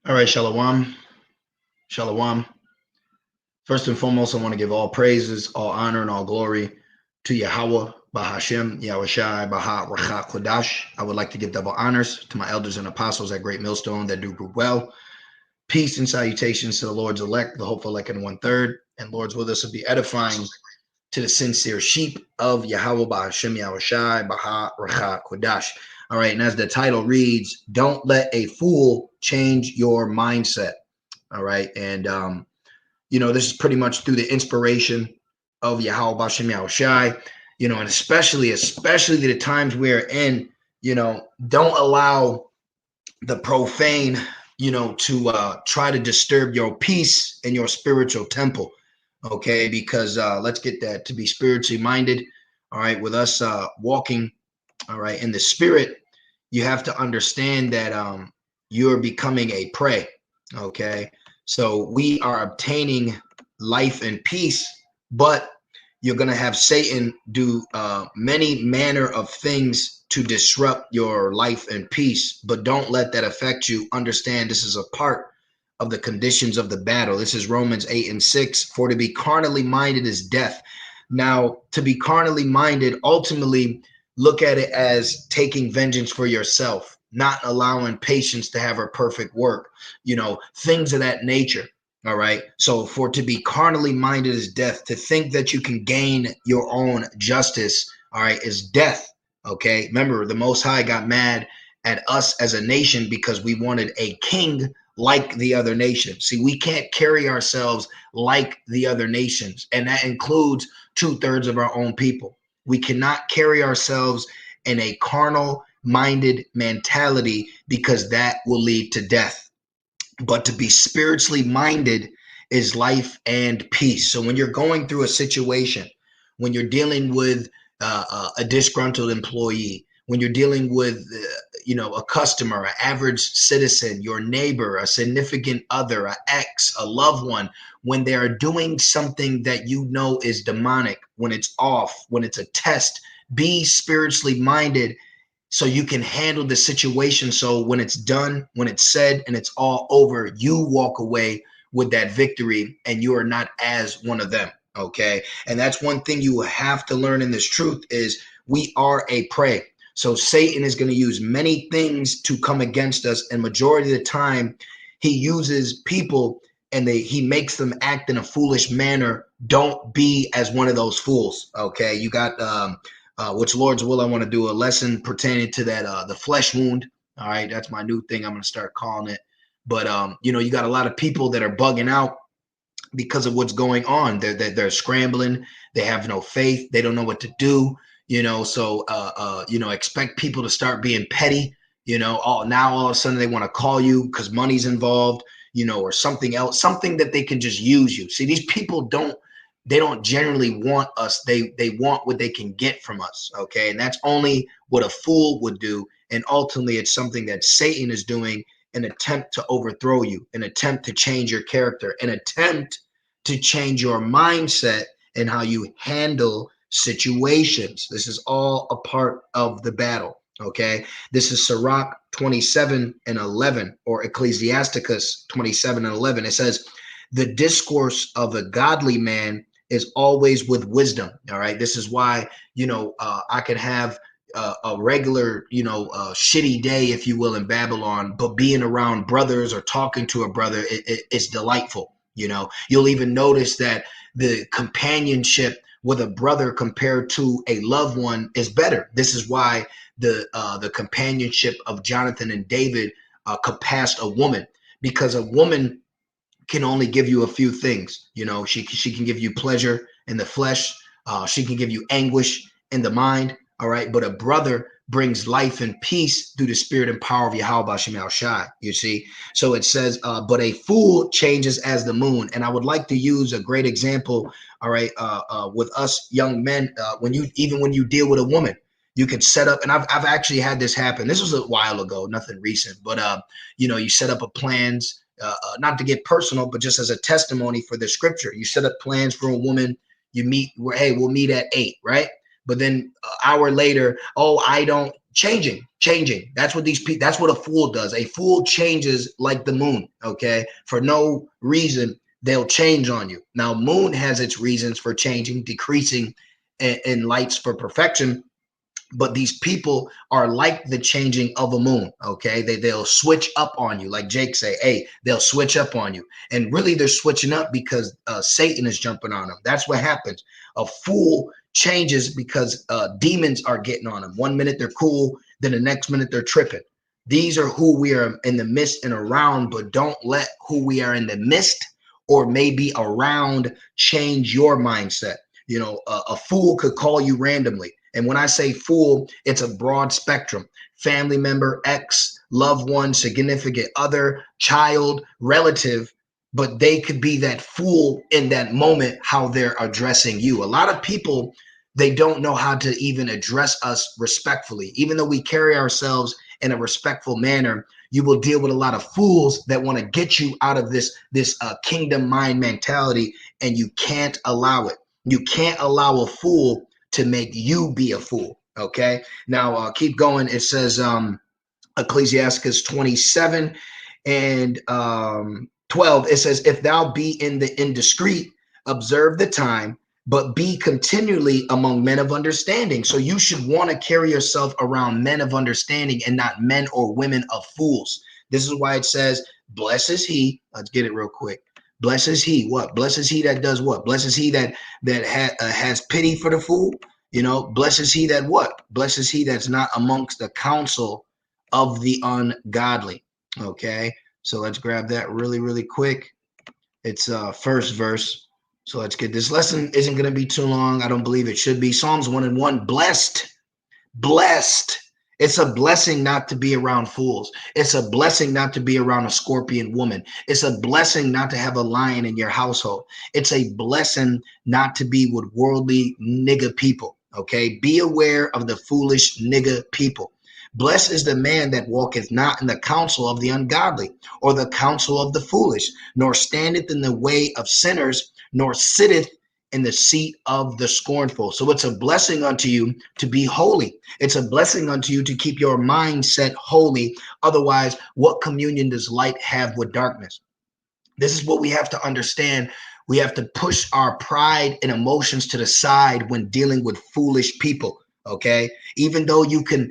All right, Shalom. Shalom. First and foremost, I want to give all praises, all honor, and all glory to Yahweh, Bahashem, Yahushai, Baha, Racha, Kodash. I would like to give double honors to my elders and apostles at Great Millstone that do group well. Peace and salutations to the Lord's elect, the hopeful elect and one third. And Lord's with us will be edifying to the sincere sheep of Yahweh, Bahashem, Yahushai, Baha, Racha, Kodash. All right, and as the title reads, don't let a fool change your mindset. All right, and this is pretty much through the inspiration of Yahweh Bashem Yahushai, and especially the times we're in, don't allow the profane, to try to disturb your peace and your spiritual temple. Okay, because let's get that to be spiritually minded. All right, with us walking, all right, in the spirit, you have to understand that you're becoming a prey. Okay, so we are obtaining life and peace, but you're going to have Satan do many manner of things to disrupt your life and peace, but don't let that affect you. Understand this is a part of the conditions of the battle. This is Romans 8:6. For to be carnally minded is death. Now, to be carnally minded, ultimately, look at it as taking vengeance for yourself, not allowing patience to have her perfect work, things of that nature. All right. So for to be carnally minded is death. To think that you can gain your own justice, all right, is death. Okay. Remember, the Most High got mad at us as a nation because we wanted a king like the other nations. See, we can't carry ourselves like the other nations, and that includes 2/3 of our own people. We cannot carry ourselves in a carnal minded mentality because that will lead to death. But to be spiritually minded is life and peace. So when you're going through a situation, when you're dealing with a disgruntled employee, when you're dealing with, a customer, an average citizen, your neighbor, a significant other, an ex, a loved one, when they are doing something that you know is demonic, when it's off, when it's a test, be spiritually minded so you can handle the situation. So when it's done, when it's said, and it's all over, you walk away with that victory and you are not as one of them. Okay. And that's one thing you will have to learn in this truth is we are a prey. So Satan is going to use many things to come against us. And majority of the time he uses people and he makes them act in a foolish manner. Don't be as one of those fools. Okay. You got, which Lord's will, I want to do a lesson pertaining to that, the flesh wound. All right. That's my new thing. I'm going to start calling it. But, you got a lot of people that are bugging out because of what's going on. They're scrambling. They have no faith. They don't know what to do, so, expect people to start being petty, all of a sudden they want to call you because money's involved, or something else, something that they can just use you. See, these people they don't generally want us. They want what they can get from us. Okay. And that's only what a fool would do. And ultimately it's something that Satan is doing, an attempt to overthrow you, an attempt to change your character, an attempt to change your mindset and how you handle situations. This is all a part of the battle. Okay. This is Sirach 27:11 or Ecclesiasticus 27:11. It says, the discourse of a godly man is always with wisdom. All right. This is why, I could have a regular, shitty day, if you will, in Babylon, but being around brothers or talking to a brother, it's delightful. You'll even notice that the companionship with a brother compared to a loved one is better. This is why the companionship of Jonathan and David surpassed a woman, because a woman can only give you a few things. She can give you pleasure in the flesh. She can give you anguish in the mind. All right. But a brother brings life and peace through the spirit and power of Yahweh Bashem Shai. You see? So it says, but a fool changes as the moon. And I would like to use a great example. All right. With us young men, when you deal with a woman, you can set up, and I've actually had this happen. This was a while ago, nothing recent, but you set up a plans, not to get personal, but just as a testimony for the scripture. You set up plans for a woman. You meet where, hey, we'll meet at 8, right? But then an hour later, oh, I don't changing. That's what these people, that's what a fool does. A fool changes like the moon, okay? For no reason, they'll change on you. Now, moon has its reasons for changing, decreasing, and lights for perfection. But these people are like the changing of a moon. Okay, they'll switch up on you, like Jake say. Hey, they'll switch up on you, and really they're switching up because Satan is jumping on them. That's what happens. A fool changes because demons are getting on them. One minute they're cool, then the next minute they're tripping. These are who we are in the midst and around, but don't let who we are in the midst or maybe around change your mindset. You know, a fool could call you randomly. And when I say fool, it's a broad spectrum. Family member, ex, loved one, significant other, child, relative, but they could be that fool in that moment, how they're addressing you. A lot of people, they don't know how to even address us respectfully. Even though we carry ourselves in a respectful manner, you will deal with a lot of fools that want to get you out of this kingdom mind mentality, and you can't allow it. You can't allow a fool to make you be a fool. Okay. Now keep going. It says Ecclesiastes 27 and 12. It says, if thou be in the indiscreet, observe the time, but be continually among men of understanding. So you should want to carry yourself around men of understanding and not men or women of fools. This is why it says, blessed is he. Let's get it real quick. Blessed is he what? Blessed is he that does what? Blessed is he that has pity for the fool. You know, blessed is he that what? Blessed is he that's not amongst the counsel of the ungodly. Okay, so let's grab that really, really quick. It's first verse. So let's get this lesson. Isn't going to be too long. I don't believe it should be. Psalms 1:1. Blessed. It's a blessing not to be around fools. It's a blessing not to be around a scorpion woman. It's a blessing not to have a lion in your household. It's a blessing not to be with worldly nigga people. Okay, be aware of the foolish nigga people. Blessed is the man that walketh not in the counsel of the ungodly, or the counsel of the foolish, nor standeth in the way of sinners, nor sitteth in the seat of the scornful. So it's a blessing unto you to be holy. It's a blessing unto you to keep your mindset holy. Otherwise, what communion does light have with darkness? This is what we have to understand. We have to push our pride and emotions to the side when dealing with foolish people. Okay, even though you can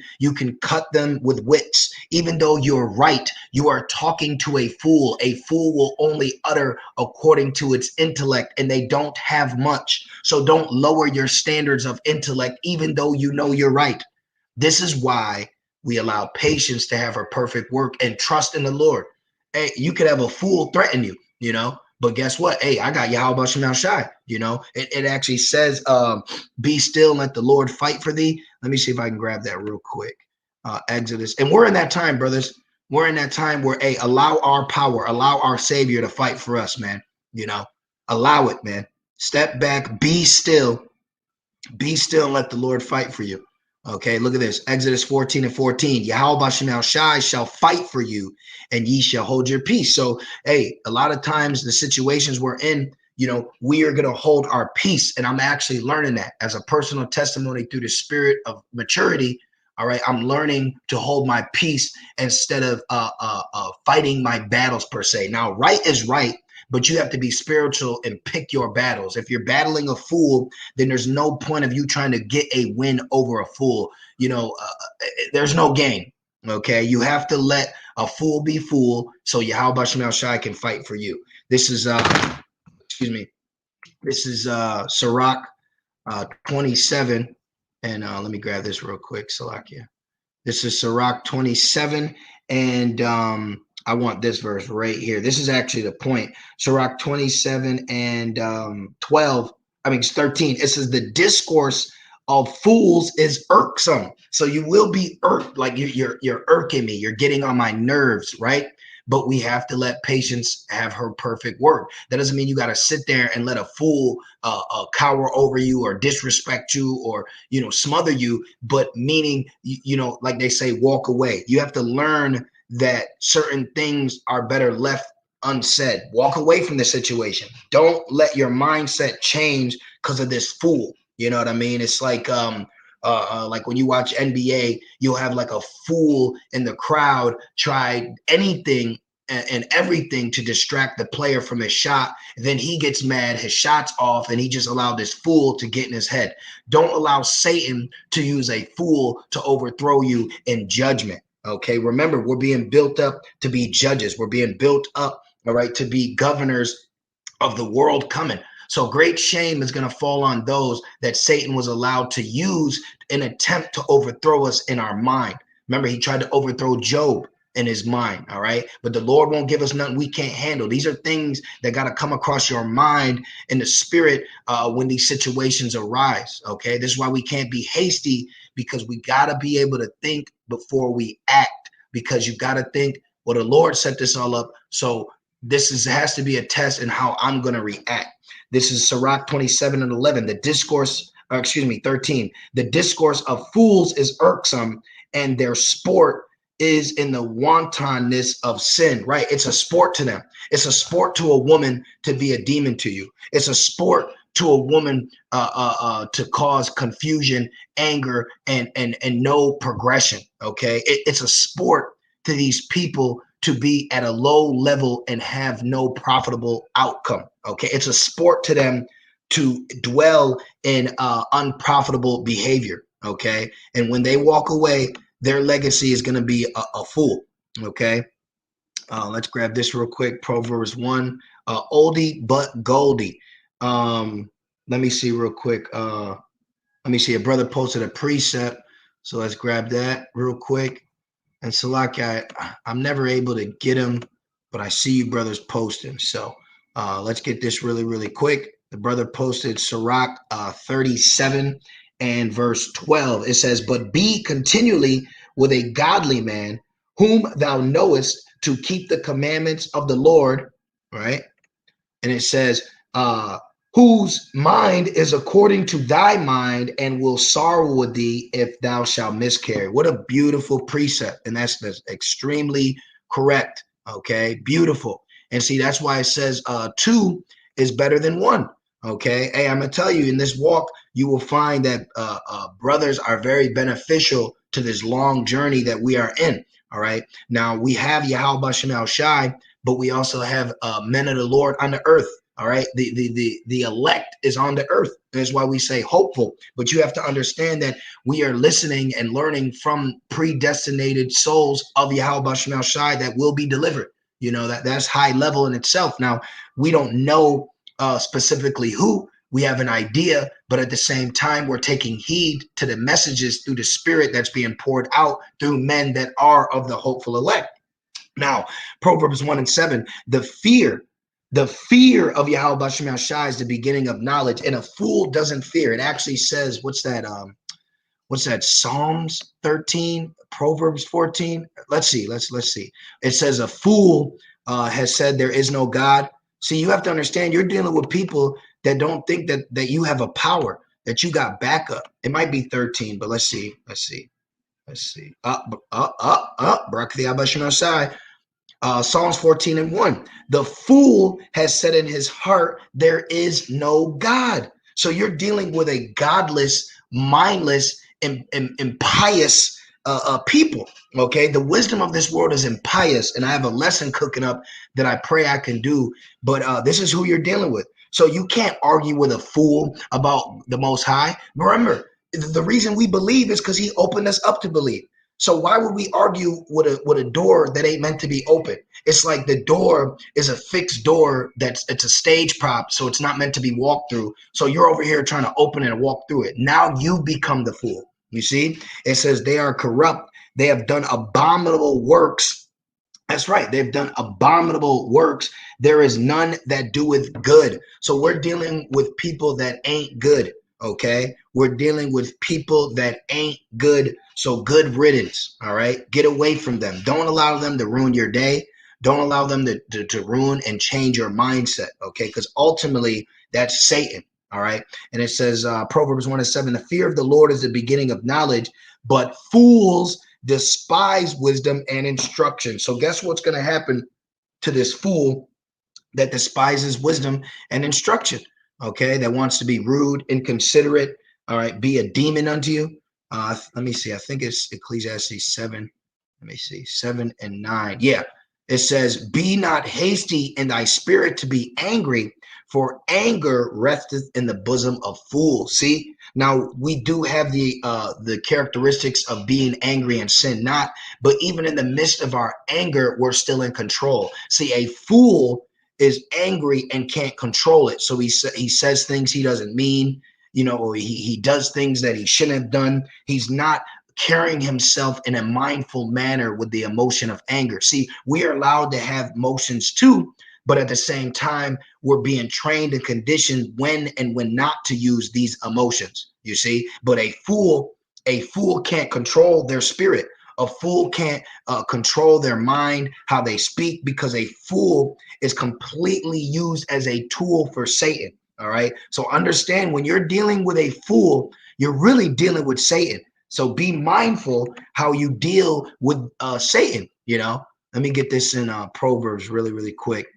cut them with wits, even though you're right, you are talking to a fool. A fool will only utter according to its intellect, and they don't have much. So don't lower your standards of intellect, even though you know you're right. This is why we allow patience to have her perfect work and trust in the Lord. Hey, you could have a fool threaten you, you know, but guess what? Hey, I got Yahweh Shem Shai. You know, it actually says, be still and let the Lord fight for thee. Let me see if I can grab that real quick. Exodus. And we're in that time, brothers. We're in that time where, hey, allow our power, allow our Savior to fight for us, man. You know, allow it, man. Step back, be still and let the Lord fight for you. Okay, look at this. Exodus 14:14. Yahweh Shem Shai shall fight for you, and ye shall hold your peace. So, hey, a lot of times the situations we're in, you know, we are going to hold our peace. And I'm actually learning that as a personal testimony through the spirit of maturity. All right, I'm learning to hold my peace instead of fighting my battles per se. Now, right is right, but you have to be spiritual and pick your battles. If you're battling a fool, then there's no point of you trying to get a win over a fool. You know, there's no game. Okay, you have to let a fool be fool, so Yahweh Shem Shai can fight for you. This is excuse me. This is Sirach 27, and let me grab this real quick, Salakia. This is Sirach 27, and I want this verse right here. This is actually the point. Sirach 27 and 12. I mean, it's 13. It says the discourse of fools is irksome. So you will be irked, like you're irking me. You're getting on my nerves, right? But we have to let patience have her perfect work. That doesn't mean you got to sit there and let a fool cower over you or disrespect you or, you know, smother you, but meaning, you know, like they say, walk away. You have to learn that certain things are better left unsaid. Walk away from the situation. Don't let your mindset change because of this fool. You know what I mean? It's like like when you watch NBA, you'll have like a fool in the crowd try anything and everything to distract the player from his shot. Then he gets mad, his shot's off, and he just allowed this fool to get in his head. Don't allow Satan to use a fool to overthrow you in judgment. Okay, remember, we're being built up to be judges. We're being built up, all right, to be governors of the world coming. So great shame is going to fall on those that Satan was allowed to use in attempt to overthrow us in our mind. Remember, he tried to overthrow Job in his mind, all right? But the Lord won't give us nothing we can't handle. These are things that got to come across your mind in the spirit when these situations arise, okay? This is why we can't be hasty, because we got to be able to think before we act, because you got to think, well, the Lord set this all up, so has to be a test in how I'm going to react. This is Sirach 27:11. The discourse, 13. The discourse of fools is irksome, and their sport is in the wantonness of sin, right? It's a sport to them. It's a sport to a woman to be a demon to you. It's a sport to a woman to cause confusion, anger, and no progression. Okay, it's a sport to these people to be at a low level and have no profitable outcome. Okay, it's a sport to them to dwell in unprofitable behavior. Okay, and when they walk away, their legacy is going to be a fool. Okay, let's grab this real quick. Proverbs 1, oldie but goldie. Let me see real quick. Let me see. A brother posted a precept, so let's grab that real quick. And Salaki, I'm never able to get him, but I see you brothers posting. So let's get this really, really quick. The brother posted Sirach 37 and verse 12. It says, but be continually with a godly man, whom thou knowest to keep the commandments of the Lord, right? And it says, whose mind is according to thy mind, and will sorrow with thee if thou shalt miscarry. What a beautiful precept. And that's extremely correct. Okay, beautiful. And see, that's why it says two is better than one. Okay, hey, I'm gonna tell you, in this walk, you will find that brothers are very beneficial to this long journey that we are in. All right, now we have Yahweh Shem El Shai, but we also have men of the Lord on the earth. All right, the elect is on the earth. That's why we say hopeful. But you have to understand that we are listening and learning from predestinated souls of Yahweh Shem El Shai that will be delivered. You know, that's high level in itself. Now, we don't know specifically who. We have an idea, but at the same time, we're taking heed to the messages through the spirit that's being poured out through men that are of the hopeful elect. Now, Proverbs 1:7, the fear of Yahweh Shem El Shai is the beginning of knowledge, and a fool doesn't fear. It actually says, what's that? Psalms 13, Proverbs 14. Let's see. It says a fool has said there is no God. See, you have to understand, you're dealing with people that don't think that you have a power, that you got backup. It might be 13, but let's see. Barak Yahweh Shem El Shai. Psalms 14:1. The fool has said in his heart, there is no God. So you're dealing with a godless, mindless, impious people. Okay, the wisdom of this world is impious, and I have a lesson cooking up that I pray I can do. But this is who you're dealing with. So you can't argue with a fool about the Most High. Remember, the reason we believe is because He opened us up to believe. So why would we argue with a door that ain't meant to be open? It's like the door is a fixed door it's a stage prop, so it's not meant to be walked through. So you're over here trying to open it and walk through it. Now you become the fool. You see, it says they are corrupt. They have done abominable works. That's right. They've done abominable works. There is none that doeth good. So we're dealing with people that ain't good. Okay, we're dealing with people that ain't good. So good riddance. All right, get away from them. Don't allow them to ruin your day. Don't allow them to ruin and change your mindset. Okay, because ultimately that's Satan. All right, and it says Proverbs 1:7, the fear of the Lord is the beginning of knowledge, but fools despise wisdom and instruction. So guess what's going to happen to this fool that despises wisdom and instruction? Okay, that wants to be rude, inconsiderate, all right, be a demon unto you. Let me see. I think it's Ecclesiastes 7. Let me see. 7 and 9. Yeah. It says, be not hasty in thy spirit to be angry, for anger resteth in the bosom of fools. See, now we do have the characteristics of being angry and sin not, but even in the midst of our anger, we're still in control. See, a fool is angry and can't control it. So he says things he doesn't mean, or he does things that he shouldn't have done. He's not carrying himself in a mindful manner with the emotion of anger. See, we are allowed to have emotions too, but at the same time, we're being trained and conditioned when and when not to use these emotions, you see. But a fool can't control their spirit. A fool can't control their mind, how they speak, because a fool is completely used as a tool for Satan. All right. So understand, when you're dealing with a fool, you're really dealing with Satan. So be mindful how you deal with Satan. Let me get this in Proverbs really, really quick.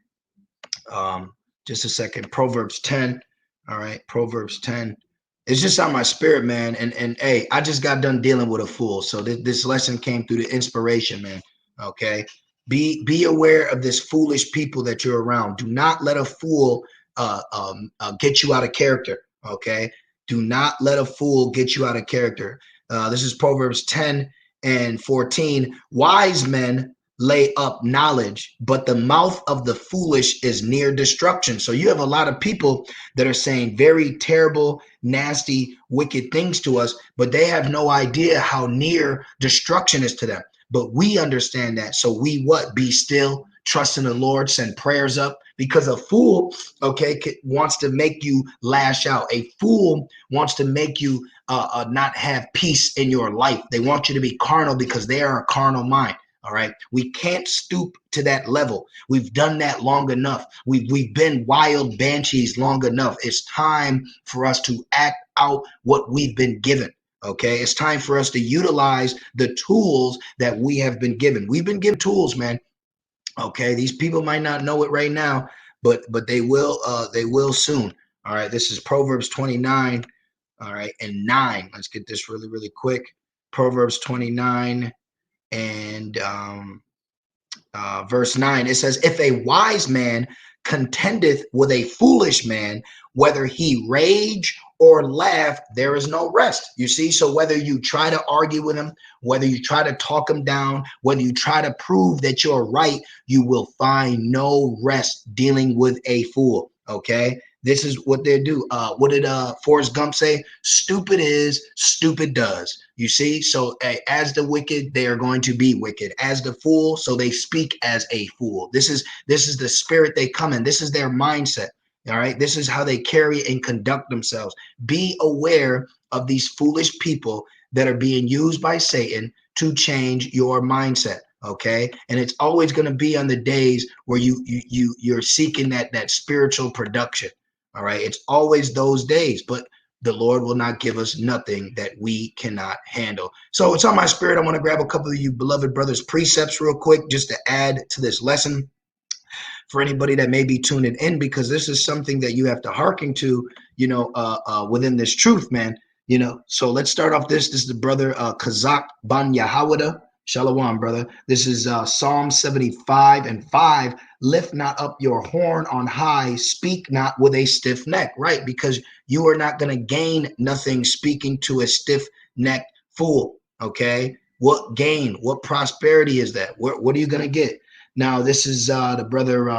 Just a second. Proverbs 10. All right. Proverbs 10. It's just on my spirit, man. And hey, I just got done dealing with a fool. So this lesson came through the inspiration, man. Okay. Be aware of this foolish people that you're around. Do not let a fool get you out of character. Okay. Do not let a fool get you out of character. This is Proverbs 10 and 14. Wise men lay up knowledge, but the mouth of the foolish is near destruction. So you have a lot of people that are saying very terrible, nasty, wicked things to us, but they have no idea how near destruction is to them. But we understand that. So we be still, trust in the Lord, send prayers up, because a fool, okay, wants to make you lash out. A fool wants to make you not have peace in your life. They want you to be carnal because they are a carnal mind. All right. We can't stoop to that level. We've done that long enough. We've been wild banshees long enough. It's time for us to act out what we've been given. Okay. It's time for us to utilize the tools that we have been given. We've been given tools, man. Okay. These people might not know it right now, but they will soon. All right. This is Proverbs 29. All right. And 9. Let's get this really, really quick. Proverbs 29 and verse 9. It says, if a wise man contendeth with a foolish man, whether he rage or laugh, there is no rest. You see, so whether you try to argue with him, whether you try to talk him down, whether you try to prove that you're right, you will find no rest dealing with a fool. Okay. This is what they do. What did Forrest Gump say? Stupid is, stupid does. You see, so as the wicked, they are going to be wicked. As the fool, so they speak as a fool. This is the spirit they come in. This is their mindset. All right. This is how they carry and conduct themselves. Be aware of these foolish people that are being used by Satan to change your mindset. Okay. And it's always going to be on the days where you're seeking that spiritual production. All right. It's always those days, but the Lord will not give us nothing that we cannot handle. So it's on my spirit. I want to grab a couple of you beloved brothers' precepts real quick, just to add to this lesson for anybody that may be tuning in, because this is something that you have to hearken to, within this truth, man. So let's start off this. This is the brother Kazak Ban Yahawada. Shalom, brother. This is Psalm 75 and 5. Lift not up your horn on high, speak not with a stiff neck, right? Because you are not going to gain nothing speaking to a stiff-necked fool, okay? What gain, what prosperity is that? What are you going to get? Now, this is the brother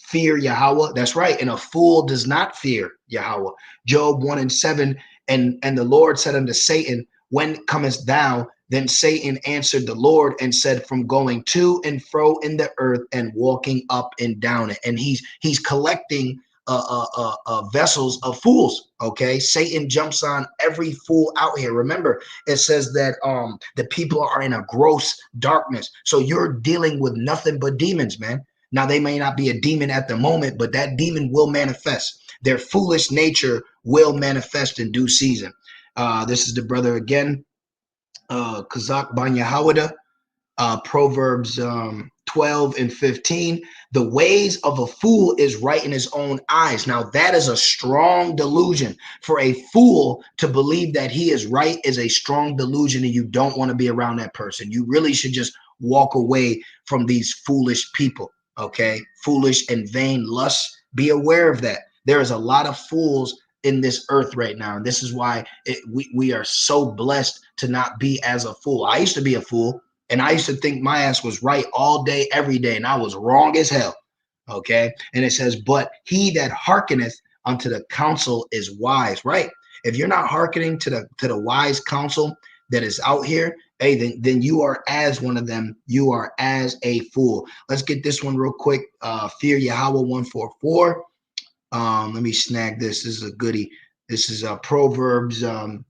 fear Yahweh. That's right. And a fool does not fear Yahweh. Job 1 and 7. And the Lord said unto Satan, when comest thou? Then Satan answered the Lord and said, from going to and fro in the earth and walking up and down it. And he's collecting vessels of fools. Okay. Satan jumps on every fool out here. Remember, it says that the people are in a gross darkness. So you're dealing with nothing but demons, man. Now, they may not be a demon at the moment, but that demon will manifest. Their foolish nature will manifest in due season. This is the brother again, Kazak Ban Yahawada. Proverbs 12 and 15. The ways of a fool is right in his own eyes. Now, that is a strong delusion. For a fool to believe that he is right is a strong delusion, and you don't want to be around that person. You really should just walk away from these foolish people, okay? Foolish and vain lusts. Be aware of that. There is a lot of fools in this earth right now, and this is why we are so blessed to not be as a fool. I used to be a fool. And I used to think my ass was right all day, every day, and I was wrong as hell. Okay. And it says, but he that hearkeneth unto the counsel is wise, right? If you're not hearkening to the wise counsel that is out here, hey, then you are as one of them. You are as a fool. Let's get this one real quick. Fear Yahweh 144. Let me snag this. This is a goodie. This is Proverbs 1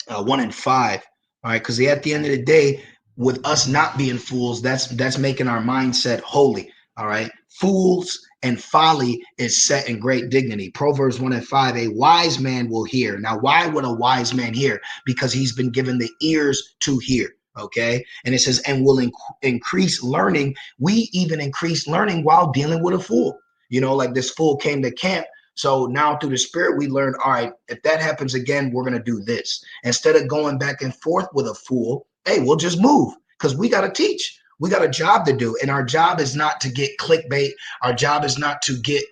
and 5. All right, because at the end of the day, with us not being fools, that's making our mindset holy. All right. Fools and folly is set in great dignity. Proverbs 1 and 5, a wise man will hear. Now, why would a wise man hear? Because he's been given the ears to hear. Okay. And it says, and will increase learning. We even increase learning while dealing with a fool. You know, like this fool came to camp. So now through the spirit, we learned, all right, if that happens again, we're going to do this. Instead of going back and forth with a fool, hey, we'll just move because we got to teach. We got a job to do. And our job is not to get clickbait. Our job is not to get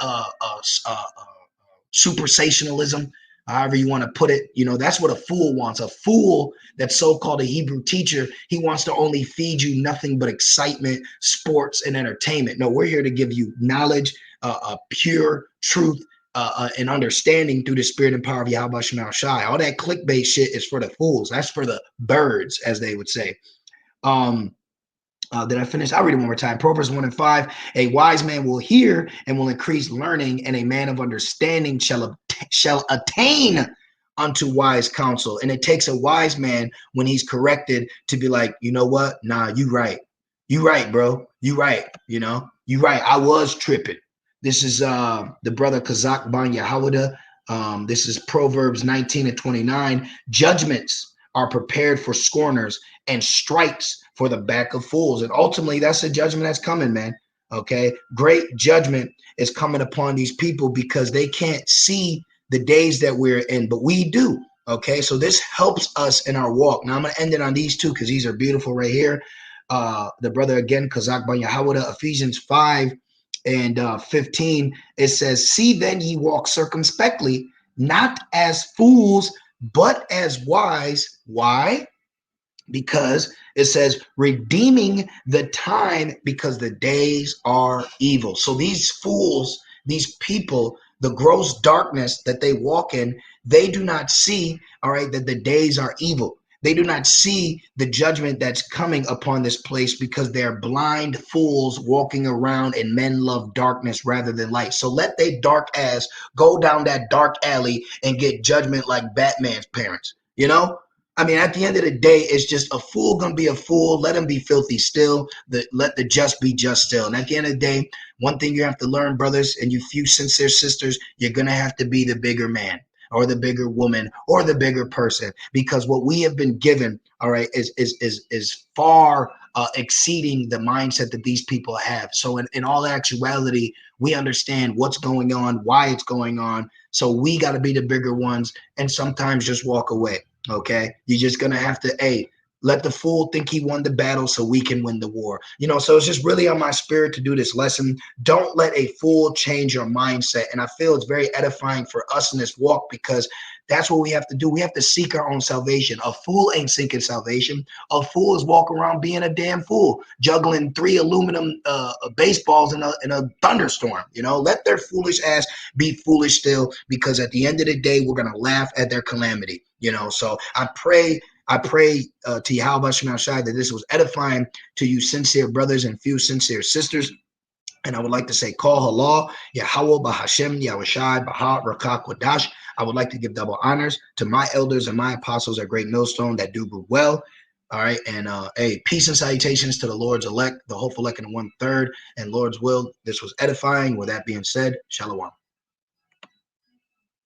supersationalism, however you want to put it. You know, that's what a fool wants. A fool that's so-called a Hebrew teacher, he wants to only feed you nothing but excitement, sports, and entertainment. No, we're here to give you knowledge, pure truth, and understanding through the spirit and power of Yahweh Shema Shai. All that clickbait shit is for the fools. That's for the birds, as they would say. Did I finish? I'll read it one more time. Proverbs 1 and 5. A wise man will hear and will increase learning, and a man of understanding shall attain unto wise counsel. And it takes a wise man when he's corrected to be like, you know what? Nah, you right. You right, bro. You right. You know, you right. I was tripping. This is the brother Kazak Ban Yahawada. This is Proverbs 19 and 29. Judgments are prepared for scorners and stripes for the back of fools. And ultimately, that's the judgment that's coming, man. Okay. Great judgment is coming upon these people because they can't see the days that we're in, but we do. Okay. So this helps us in our walk. Now I'm going to end it on these two because these are beautiful right here. The brother again, Kazak Ban Yahawada, Ephesians 5 and 15, it says, see then ye walk circumspectly, not as fools, but as wise. Why? Because it says, redeeming the time because the days are evil. So these fools, these people, the gross darkness that they walk in, they do not see, all right, that the days are evil. They do not see the judgment that's coming upon this place because they're blind fools walking around, and men love darkness rather than light. So let they dark ass go down that dark alley and get judgment like Batman's parents. You know, I mean, at the end of the day, it's just a fool gonna be a fool. Let him be filthy still. Let the just be just still. And at the end of the day, one thing you have to learn, brothers, and you few sincere sisters, you're gonna have to be the bigger man, or the bigger woman, or the bigger person, because what we have been given, all right, is far exceeding the mindset that these people have. So in all actuality, we understand what's going on, why it's going on. So we got to be the bigger ones, and sometimes just walk away. Okay, you're just gonna have to, hey, let the fool think he won the battle so we can win the war. You know, so it's just really on my spirit to do this lesson. Don't let a fool change your mindset. And I feel it's very edifying for us in this walk because that's what we have to do. We have to seek our own salvation. A fool ain't seeking salvation. A fool is walking around being a damn fool, juggling 3 aluminum baseballs in a thunderstorm. You know, let their foolish ass be foolish still, because at the end of the day, we're going to laugh at their calamity. You know, so I pray to Yahweh Shema Shai that this was edifying to you sincere brothers and few sincere sisters. And I would like to say, call halal, Yahweh Bahashem, Yahweh Shai, Baha, Rakak, Wadash. I would like to give double honors to my elders and my apostles at Great Millstone that do group well. All right. And hey, peace and salutations to the Lord's elect, the hopeful elect in 1/3, and Lord's will. This was edifying. With that being said, Shalom.